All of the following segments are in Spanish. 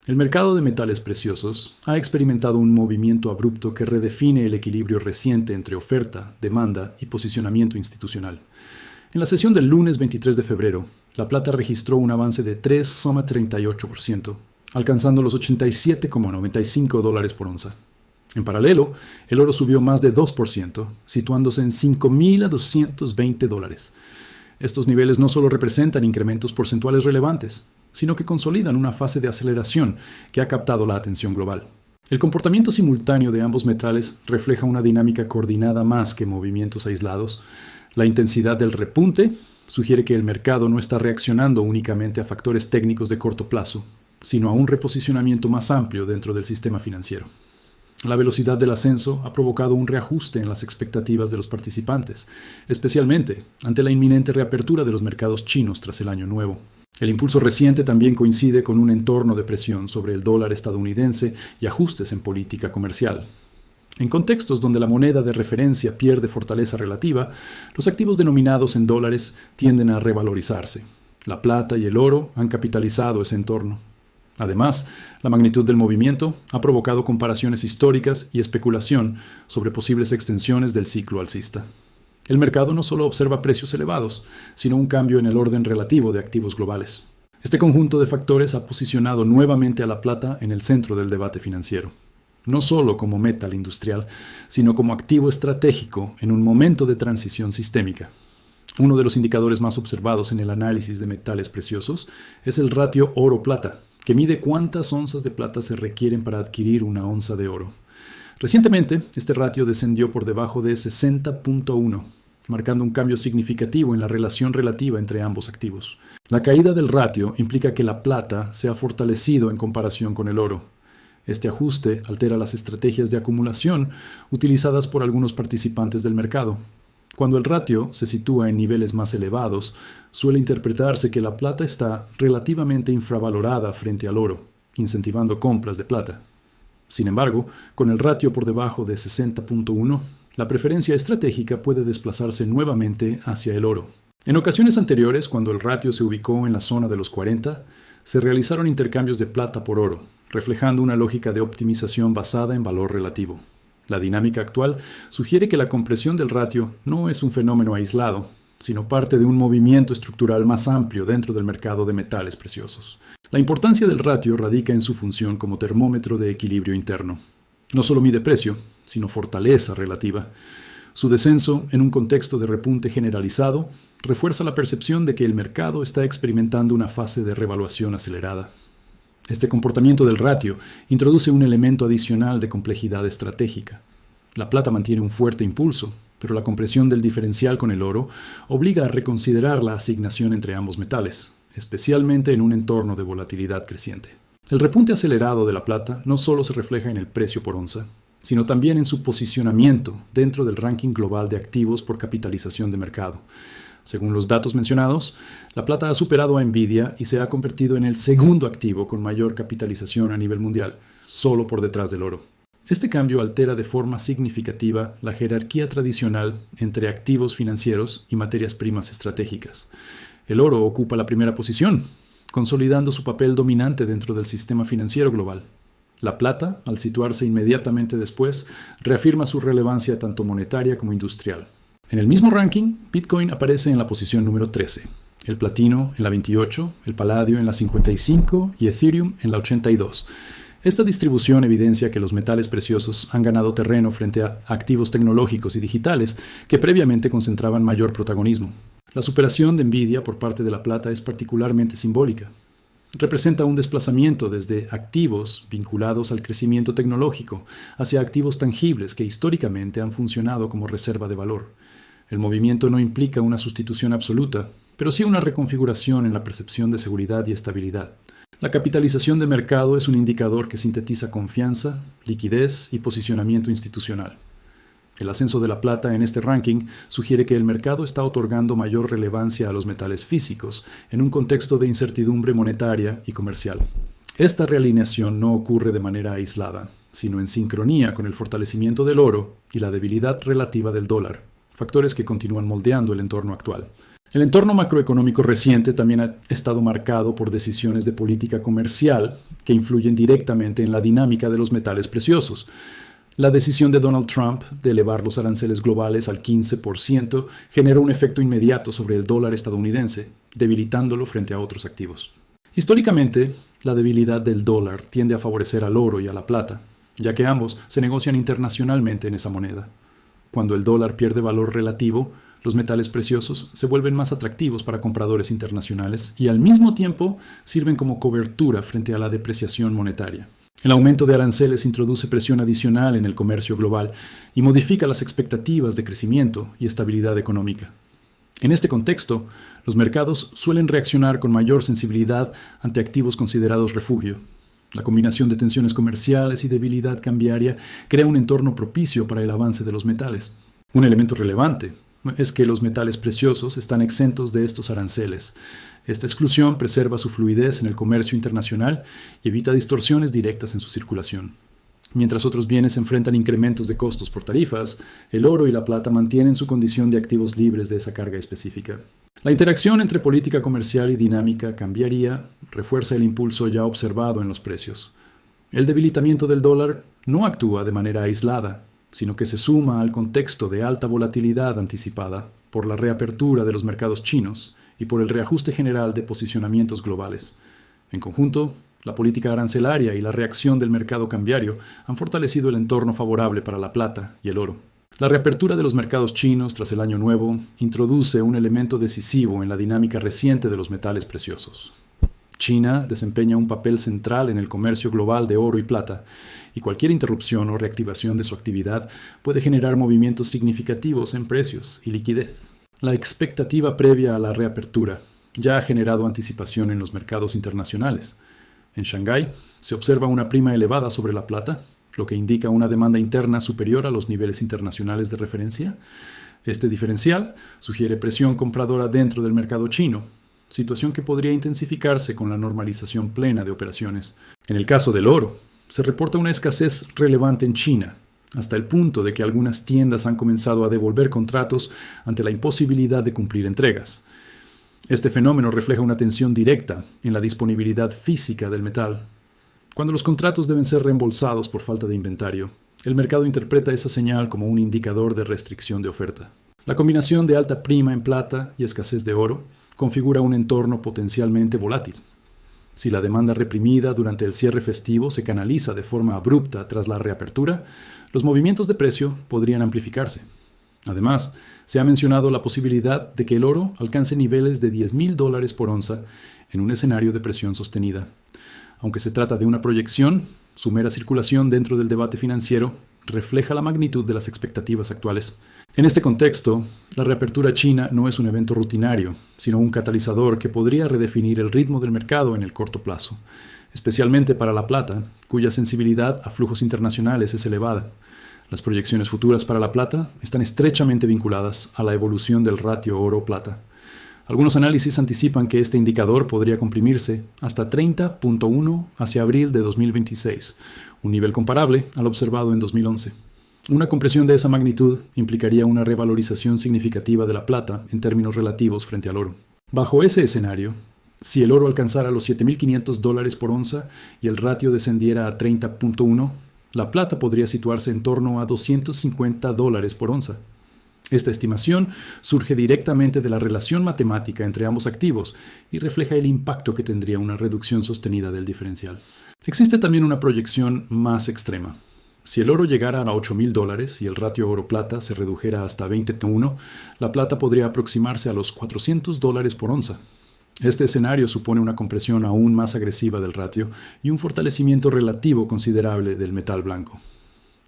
El mercado de metales preciosos ha experimentado un movimiento abrupto que redefine el equilibrio reciente entre oferta, demanda y posicionamiento institucional. En la sesión del lunes 23 de febrero, la plata registró un avance de 3,38%, alcanzando los $87,95 por onza. En paralelo, el oro subió más de 2%, situándose en $5,220. Estos niveles no solo representan incrementos porcentuales relevantes, sino que consolidan una fase de aceleración que ha captado la atención global. El comportamiento simultáneo de ambos metales refleja una dinámica coordinada más que movimientos aislados. La intensidad del repunte sugiere que el mercado no está reaccionando únicamente a factores técnicos de corto plazo, sino a un reposicionamiento más amplio dentro del sistema financiero. La velocidad del ascenso ha provocado un reajuste en las expectativas de los participantes, especialmente ante la inminente reapertura de los mercados chinos tras el Año Nuevo. El impulso reciente también coincide con un entorno de presión sobre el dólar estadounidense y ajustes en política comercial. En contextos donde la moneda de referencia pierde fortaleza relativa, los activos denominados en dólares tienden a revalorizarse. La plata y el oro han capitalizado ese entorno. Además, la magnitud del movimiento ha provocado comparaciones históricas y especulación sobre posibles extensiones del ciclo alcista. El mercado no solo observa precios elevados, sino un cambio en el orden relativo de activos globales. Este conjunto de factores ha posicionado nuevamente a la plata en el centro del debate financiero, no solo como metal industrial, sino como activo estratégico en un momento de transición sistémica. Uno de los indicadores más observados en el análisis de metales preciosos es el ratio oro-plata, que mide cuántas onzas de plata se requieren para adquirir una onza de oro. Recientemente, este ratio descendió por debajo de 60.1, marcando un cambio significativo en la relación relativa entre ambos activos. La caída del ratio implica que la plata se ha fortalecido en comparación con el oro. Este ajuste altera las estrategias de acumulación utilizadas por algunos participantes del mercado. Cuando el ratio se sitúa en niveles más elevados, suele interpretarse que la plata está relativamente infravalorada frente al oro, incentivando compras de plata. Sin embargo, con el ratio por debajo de 60.1, la preferencia estratégica puede desplazarse nuevamente hacia el oro. En ocasiones anteriores, cuando el ratio se ubicó en la zona de los 40, se realizaron intercambios de plata por oro, reflejando una lógica de optimización basada en valor relativo. La dinámica actual sugiere que la compresión del ratio no es un fenómeno aislado, sino parte de un movimiento estructural más amplio dentro del mercado de metales preciosos. La importancia del ratio radica en su función como termómetro de equilibrio interno. No solo mide precio, sino fortaleza relativa. Su descenso, en un contexto de repunte generalizado, refuerza la percepción de que el mercado está experimentando una fase de revaluación acelerada. Este comportamiento del ratio introduce un elemento adicional de complejidad estratégica. La plata mantiene un fuerte impulso, pero la compresión del diferencial con el oro obliga a reconsiderar la asignación entre ambos metales, especialmente en un entorno de volatilidad creciente. El repunte acelerado de la plata no solo se refleja en el precio por onza, sino también en su posicionamiento dentro del ranking global de activos por capitalización de mercado. Según los datos mencionados, la plata ha superado a Nvidia y se ha convertido en el segundo activo con mayor capitalización a nivel mundial, solo por detrás del oro. Este cambio altera de forma significativa la jerarquía tradicional entre activos financieros y materias primas estratégicas. El oro ocupa la primera posición, consolidando su papel dominante dentro del sistema financiero global. La plata, al situarse inmediatamente después, reafirma su relevancia tanto monetaria como industrial. En el mismo ranking, Bitcoin aparece en la posición número 13, el platino en la 28, el paladio en la 55 y Ethereum en la 82. Esta distribución evidencia que los metales preciosos han ganado terreno frente a activos tecnológicos y digitales que previamente concentraban mayor protagonismo. La superación de Nvidia por parte de la plata es particularmente simbólica. Representa un desplazamiento desde activos vinculados al crecimiento tecnológico hacia activos tangibles que históricamente han funcionado como reserva de valor. El movimiento no implica una sustitución absoluta, pero sí una reconfiguración en la percepción de seguridad y estabilidad. La capitalización de mercado es un indicador que sintetiza confianza, liquidez y posicionamiento institucional. El ascenso de la plata en este ranking sugiere que el mercado está otorgando mayor relevancia a los metales físicos en un contexto de incertidumbre monetaria y comercial. Esta realineación no ocurre de manera aislada, sino en sincronía con el fortalecimiento del oro y la debilidad relativa del dólar, factores que continúan moldeando el entorno actual. El entorno macroeconómico reciente también ha estado marcado por decisiones de política comercial que influyen directamente en la dinámica de los metales preciosos. La decisión de Donald Trump de elevar los aranceles globales al 15% generó un efecto inmediato sobre el dólar estadounidense, debilitándolo frente a otros activos. Históricamente, la debilidad del dólar tiende a favorecer al oro y a la plata, ya que ambos se negocian internacionalmente en esa moneda. Cuando el dólar pierde valor relativo, los metales preciosos se vuelven más atractivos para compradores internacionales y al mismo tiempo sirven como cobertura frente a la depreciación monetaria. El aumento de aranceles introduce presión adicional en el comercio global y modifica las expectativas de crecimiento y estabilidad económica. En este contexto, los mercados suelen reaccionar con mayor sensibilidad ante activos considerados refugio. La combinación de tensiones comerciales y debilidad cambiaria crea un entorno propicio para el avance de los metales. Un elemento relevante es que los metales preciosos están exentos de estos aranceles. Esta exclusión preserva su fluidez en el comercio internacional y evita distorsiones directas en su circulación. Mientras otros bienes enfrentan incrementos de costos por tarifas, el oro y la plata mantienen su condición de activos libres de esa carga específica. La interacción entre política comercial y dinámica cambiaria refuerza el impulso ya observado en los precios. El debilitamiento del dólar no actúa de manera aislada, sino que se suma al contexto de alta volatilidad anticipada por la reapertura de los mercados chinos y por el reajuste general de posicionamientos globales. En conjunto, la política arancelaria y la reacción del mercado cambiario han fortalecido el entorno favorable para la plata y el oro. La reapertura de los mercados chinos tras el Año Nuevo introduce un elemento decisivo en la dinámica reciente de los metales preciosos. China desempeña un papel central en el comercio global de oro y plata, y cualquier interrupción o reactivación de su actividad puede generar movimientos significativos en precios y liquidez. La expectativa previa a la reapertura ya ha generado anticipación en los mercados internacionales. En Shanghái se observa una prima elevada sobre la plata, lo que indica una demanda interna superior a los niveles internacionales de referencia. Este diferencial sugiere presión compradora dentro del mercado chino, situación que podría intensificarse con la normalización plena de operaciones. En el caso del oro, se reporta una escasez relevante en China, hasta el punto de que algunas tiendas han comenzado a devolver contratos ante la imposibilidad de cumplir entregas. Este fenómeno refleja una tensión directa en la disponibilidad física del metal. Cuando los contratos deben ser reembolsados por falta de inventario, el mercado interpreta esa señal como un indicador de restricción de oferta. La combinación de alta prima en plata y escasez de oro configura un entorno potencialmente volátil. Si la demanda reprimida durante el cierre festivo se canaliza de forma abrupta tras la reapertura, los movimientos de precio podrían amplificarse. Además, se ha mencionado la posibilidad de que el oro alcance niveles de $10,000 por onza en un escenario de presión sostenida. Aunque se trata de una proyección, su mera circulación dentro del debate financiero refleja la magnitud de las expectativas actuales. En este contexto, la reapertura china no es un evento rutinario, sino un catalizador que podría redefinir el ritmo del mercado en el corto plazo, especialmente para la plata, cuya sensibilidad a flujos internacionales es elevada. Las proyecciones futuras para la plata están estrechamente vinculadas a la evolución del ratio oro-plata. Algunos análisis anticipan que este indicador podría comprimirse hasta 30.1 hacia abril de 2026, un nivel comparable al observado en 2011. Una compresión de esa magnitud implicaría una revalorización significativa de la plata en términos relativos frente al oro. Bajo ese escenario, si el oro alcanzara los $7,500 por onza y el ratio descendiera a 30.1, la plata podría situarse en torno a $250 por onza. Esta estimación surge directamente de la relación matemática entre ambos activos y refleja el impacto que tendría una reducción sostenida del diferencial. Existe también una proyección más extrema. Si el oro llegara a $8,000 y el ratio oro-plata se redujera hasta 20:1, la plata podría aproximarse a los $400 por onza. Este escenario supone una compresión aún más agresiva del ratio y un fortalecimiento relativo considerable del metal blanco.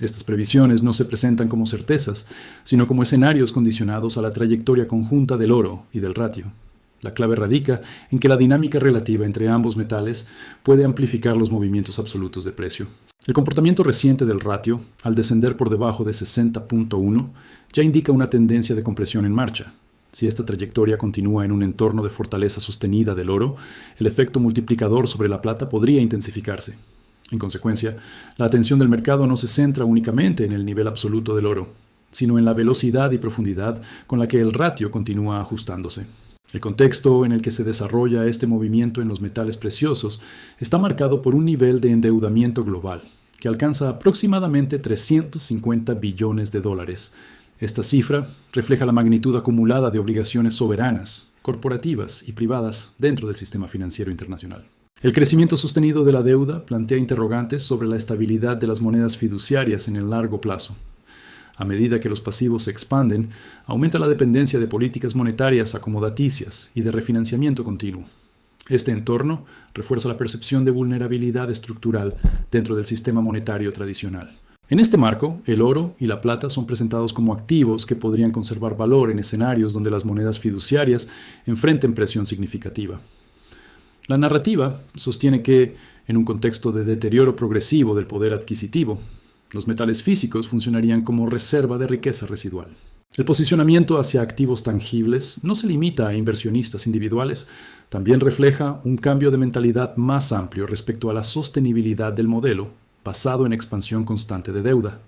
Estas previsiones no se presentan como certezas, sino como escenarios condicionados a la trayectoria conjunta del oro y del ratio. La clave radica en que la dinámica relativa entre ambos metales puede amplificar los movimientos absolutos de precio. El comportamiento reciente del ratio, al descender por debajo de 60.1, ya indica una tendencia de compresión en marcha. Si esta trayectoria continúa en un entorno de fortaleza sostenida del oro, el efecto multiplicador sobre la plata podría intensificarse. En consecuencia, la atención del mercado no se centra únicamente en el nivel absoluto del oro, sino en la velocidad y profundidad con la que el ratio continúa ajustándose. El contexto en el que se desarrolla este movimiento en los metales preciosos está marcado por un nivel de endeudamiento global que alcanza aproximadamente 350 billones de dólares. Esta cifra refleja la magnitud acumulada de obligaciones soberanas, corporativas y privadas dentro del sistema financiero internacional. El crecimiento sostenido de la deuda plantea interrogantes sobre la estabilidad de las monedas fiduciarias en el largo plazo. A medida que los pasivos se expanden, aumenta la dependencia de políticas monetarias acomodaticias y de refinanciamiento continuo. Este entorno refuerza la percepción de vulnerabilidad estructural dentro del sistema monetario tradicional. En este marco, el oro y la plata son presentados como activos que podrían conservar valor en escenarios donde las monedas fiduciarias enfrenten presión significativa. La narrativa sostiene que, en un contexto de deterioro progresivo del poder adquisitivo, los metales físicos funcionarían como reserva de riqueza residual. El posicionamiento hacia activos tangibles no se limita a inversionistas individuales, también refleja un cambio de mentalidad más amplio respecto a la sostenibilidad del modelo, basado en expansión constante de deuda.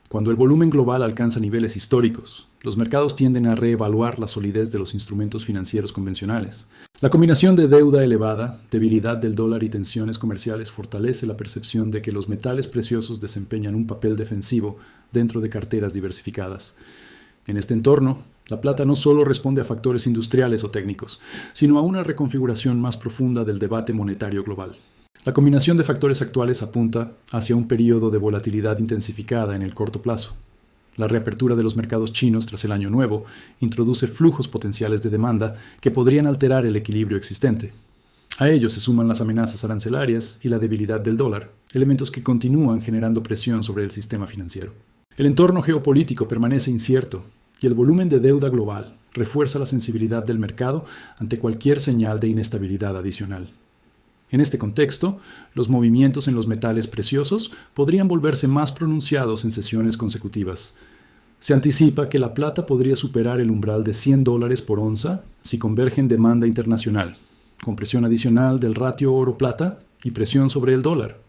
Cuando el volumen global alcanza niveles históricos, los mercados tienden a reevaluar la solidez de los instrumentos financieros convencionales. La combinación de deuda elevada, debilidad del dólar y tensiones comerciales fortalece la percepción de que los metales preciosos desempeñan un papel defensivo dentro de carteras diversificadas. En este entorno, la plata no solo responde a factores industriales o técnicos, sino a una reconfiguración más profunda del debate monetario global. La combinación de factores actuales apunta hacia un periodo de volatilidad intensificada en el corto plazo. La reapertura de los mercados chinos tras el Año Nuevo introduce flujos potenciales de demanda que podrían alterar el equilibrio existente. A ello se suman las amenazas arancelarias y la debilidad del dólar, elementos que continúan generando presión sobre el sistema financiero. El entorno geopolítico permanece incierto y el volumen de deuda global refuerza la sensibilidad del mercado ante cualquier señal de inestabilidad adicional. En este contexto, los movimientos en los metales preciosos podrían volverse más pronunciados en sesiones consecutivas. Se anticipa que la plata podría superar el umbral de $100 por onza si convergen demanda internacional, con presión adicional del ratio oro-plata y presión sobre el dólar.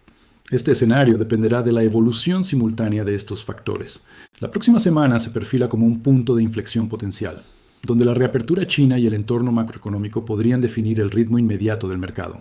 Este escenario dependerá de la evolución simultánea de estos factores. La próxima semana se perfila como un punto de inflexión potencial, donde la reapertura china y el entorno macroeconómico podrían definir el ritmo inmediato del mercado.